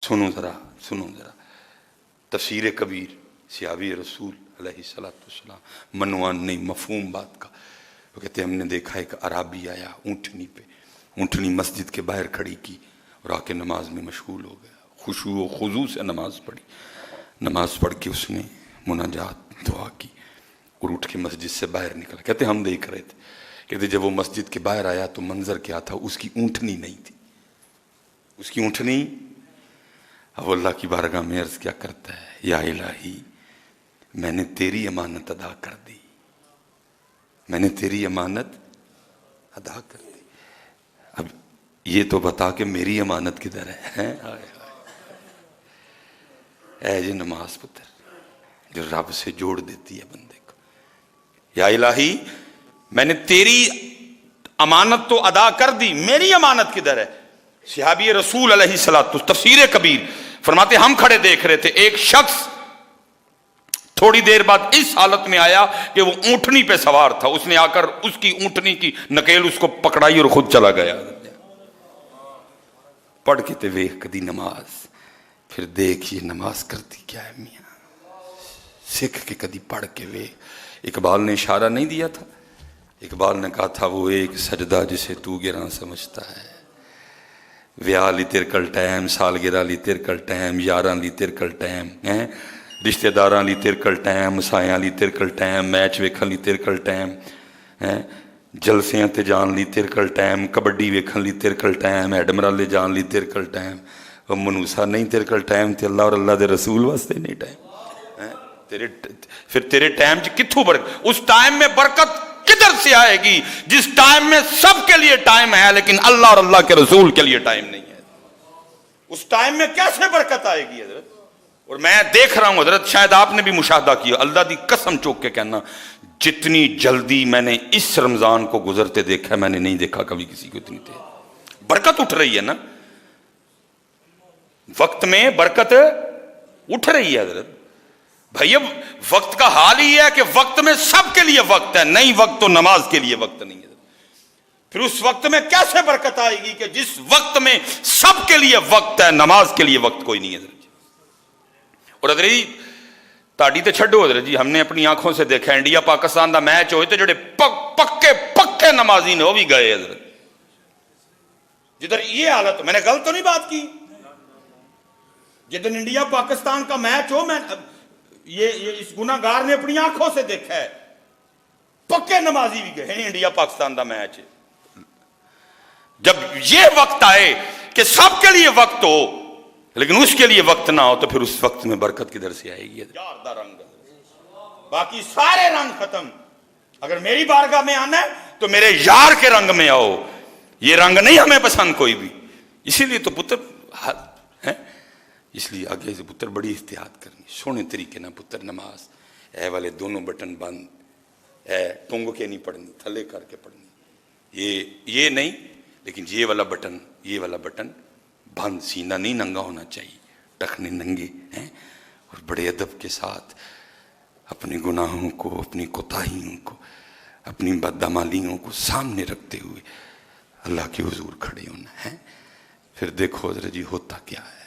सुनो ज़रा तफसीर कबीर सियाबी रसूल अलैहिस्सलाम मनवान नहीं मफहूम बात का। वो कहते हमने देखा एक अराबी आया ऊँटनी पे, ऊँटनी मस्जिद के बाहर खड़ी की और आके नमाज में मशगूल हो गया, खुशू व खुजू से नमाज पढ़ी। नमाज पढ़ के उसने मुनाजात दुआ की और उठ के मस्जिद से बाहर निकला। कहते हम देख रहे थे। कहते जब वो मस्जिद के बाहर आया तो मंजर क्या था, उसकी ऊँटनी नहीं थी, उसकी ऊँटनी। अब अल्लाह की बारगाह में अर्ज क्या करता है, या इलाही मैंने तेरी अमानत अदा कर दी, मैंने तेरी अमानत अदा कर दी। अब ये तो बता के मेरी अमानत किधर है? ऐ जी नमाज पुत्र जो रब से जोड़ देती है बंदे को। या इलाही मैंने तेरी अमानत तो अदा कर दी, मेरी अमानत किधर है? सहाबी रसूल अलैहिस्सलातु तफसीर कबीर फरमाते हम खड़े देख रहे थे, एक शख्स थोड़ी देर बाद इस हालत में आया कि वो ऊंटनी पे सवार था। उसने आकर उसकी ऊंटनी की नकेल उसको पकड़ाई और खुद चला गया। पढ़ के ते वेख कदी नमाज, फिर देख ये नमाज करती क्या है मियाँ, सीख के कदी पढ़ के वेख। इकबाल ने इशारा नहीं दिया था, इकबाल ने कहा था वो एक सजदा जिसे तू गिरा समझता है, ਵਿਆਹ ਲਈ ਤੇਰੇ ਕੋਲ ਟਾਈਮ, ਸਾਲगिरह ਲਈ ਤੇਰੇ ਕੋਲ ਟਾਈਮ, ਯਾਰਾਂ ਲਈ ਤੇਰੇ ਕੋਲ ਟਾਈਮ ਹੈ, ਰਿਸ਼ਤੇਦਾਰਾਂ ਲਈ ਤੇਰੇ ਕੋਲ ਟਾਈਮ, ਮਸਾਇਆਂ ਲਈ ਤੇਰੇ ਕੋਲ ਟਾਈਮ, ਮੈਚ ਵੇਖਣ ਲਈ ਤੇਰੇ ਕੋਲ ਟਾਈਮ ਹੈ, ਜਲਸਿਆਂ ਤੇ ਜਾਣ ਲਈ ਤੇਰੇ ਕੋਲ ਟਾਈਮ, ਕਬੱਡੀ ਵੇਖਣ ਲਈ ਤੇਰੇ ਕੋਲ ਟਾਈਮ, ਹੈਡਮਰਾਲੇ ਜਾਣ ਲਈ ਤੇਰੇ ਕੋਲ ਟਾਈਮ। ਉਹ ਮਨੂਸਾ ਨਹੀਂ ਤੇਰੇ ਕੋਲ ਟਾਈਮ ਤੇ ਅੱਲਾਹ ਔਰ ਅੱਲਾਹ ਦੇ ਰਸੂਲ ਵਾਸਤੇ ਨਹੀਂ ਟਾਈਮ ਹੈ तेरे। फिर तेरे टाइम च कित्थों बरकत, उस टाइम में बरकत किधर से आएगी जिस टाइम में सबके लिए टाइम है लेकिन अल्लाह और अल्लाह के रसूल के लिए टाइम नहीं है? उस टाइम में कैसे बरकत आएगी हजरत? और मैं देख रहा हूं हजरत, शायद आपने भी मुशाहदा किया, अल्लाह की कसम चौक के कहना, जितनी जल्दी मैंने इस रमजान को गुजरते देखा मैंने नहीं देखा कभी किसी को इतनी तेज बरकत उठ रही है ना। वक्त में बरकत उठ रही है हजरत। भाई अब वक्त का हाल ही है कि वक्त में सबके लिए वक्त है, नहीं वक्त तो नमाज के लिए वक्त नहीं है। फिर उस वक्त में कैसे बरकत आएगी कि जिस वक्त में सबके लिए वक्त है, नमाज के लिए वक्त कोई नहीं है। और हजरत जी ताड़ी तो छड्डो हजरत जी, हमने अपनी आंखों से देखा इंडिया पाकिस्तान का मैच होए तो जो पक्के पक्के नमाजी ने वो भी गए हजरत। जिधर ये हालत, मैंने गलत तो नहीं बात की, जिधर इंडिया पाकिस्तान का मैच हो, मैं ये इस गुनाहगार ने अपनी आंखों से देखा है, पक्के नमाजी भी गए इंडिया पाकिस्तान का मैच है। जब ये वक्त आए कि सबके लिए वक्त हो लेकिन उसके लिए वक्त ना हो तो फिर उस वक्त में बरकत किधर से आएगी? यार दा रंग, बाकी सारे रंग खत्म। अगर मेरी बारगाह में आना है तो मेरे यार के रंग में आओ, ये रंग नहीं हमें पसंद कोई भी। इसीलिए तो पुत्र है, इसलिए आगे से पुत्र बड़ी एहतियात करनी, सोने तरीके ना पुत्र नमाज ए वाले दोनों बटन बंद, ए टोंग के नहीं पढ़नी, थले करके पढ़नी, ये नहीं, लेकिन ये वाला बटन बंद, सीना नहीं नंगा होना चाहिए, टखने नंगे हैं। और बड़े अदब के साथ अपने गुनाहों को, अपनी कोताहियों को, अपनी बदअमालियों को सामने रखते हुए अल्लाह के हुजूर खड़े होना है। फिर देखो हज़रत जी होता क्या है।